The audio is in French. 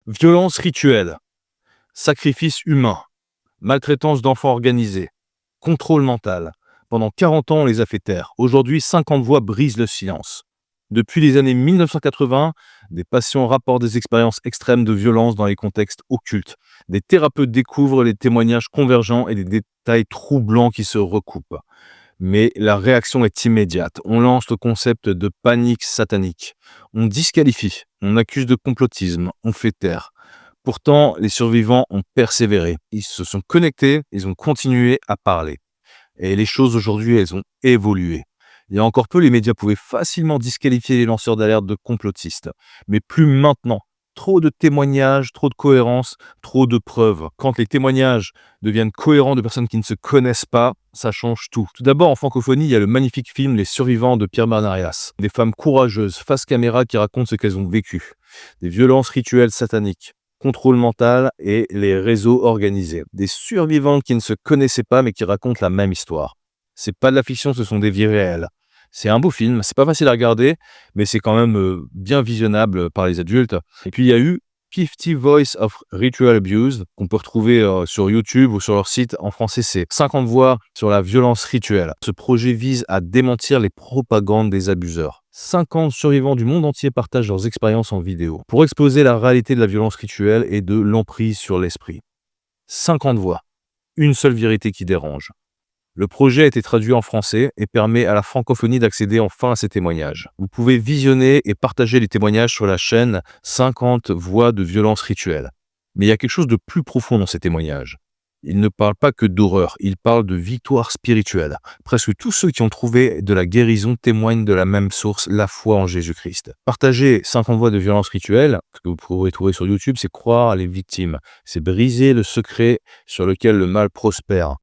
Violence rituelle, sacrifice humain, maltraitance d'enfants organisés, contrôle mental. Pendant 40 ans, on les a fait taire. Aujourd'hui, 50 voix brisent le silence. Depuis les années 1980, des patients rapportent des expériences extrêmes de violence dans les contextes occultes. Des thérapeutes découvrent les témoignages convergents et des détails troublants qui se recoupent. Mais la réaction est immédiate. On lance le concept de panique satanique. On disqualifie, on accuse de complotisme, on fait taire. Pourtant, les survivants ont persévéré. Ils se sont connectés, ils ont continué à parler. Et les choses aujourd'hui, elles ont évolué. Il y a encore peu, les médias pouvaient facilement disqualifier les lanceurs d'alerte de complotistes. Mais plus maintenant. Trop de témoignages, trop de cohérence, trop de preuves. Quand les témoignages deviennent cohérents de personnes qui ne se connaissent pas, ça change tout. Tout d'abord, en francophonie, il y a le magnifique film Les Survivants de Pierre Bernarias. Des femmes courageuses, face caméra, qui racontent ce qu'elles ont vécu. Des violences rituelles sataniques, contrôle mental et les réseaux organisés. Des survivantes qui ne se connaissaient pas mais qui racontent la même histoire. C'est pas de la fiction, ce sont des vies réelles. C'est un beau film, c'est pas facile à regarder, mais c'est quand même bien visionnable par les adultes. Et puis il y a eu 50 Voice of Ritual Abuse, qu'on peut retrouver sur YouTube ou sur leur site. En français, c'est 50 voix sur la violence rituelle. Ce projet vise à démentir les propagandes des abuseurs. 50 survivants du monde entier partagent leurs expériences en vidéo pour exposer la réalité de la violence rituelle et de l'emprise sur l'esprit. 50 voix, une seule vérité qui dérange. Le projet a été traduit en français et permet à la francophonie d'accéder enfin à ces témoignages. Vous pouvez visionner et partager les témoignages sur la chaîne 50 voix de violence rituelle. Mais il y a quelque chose de plus profond dans ces témoignages. Ils ne parlent pas que d'horreur, ils parlent de victoire spirituelle. Presque tous ceux qui ont trouvé de la guérison témoignent de la même source, la foi en Jésus-Christ. Partager 50 voix de violence rituelle, ce que vous pourrez trouver sur YouTube, c'est croire à les victimes. C'est briser le secret sur lequel le mal prospère.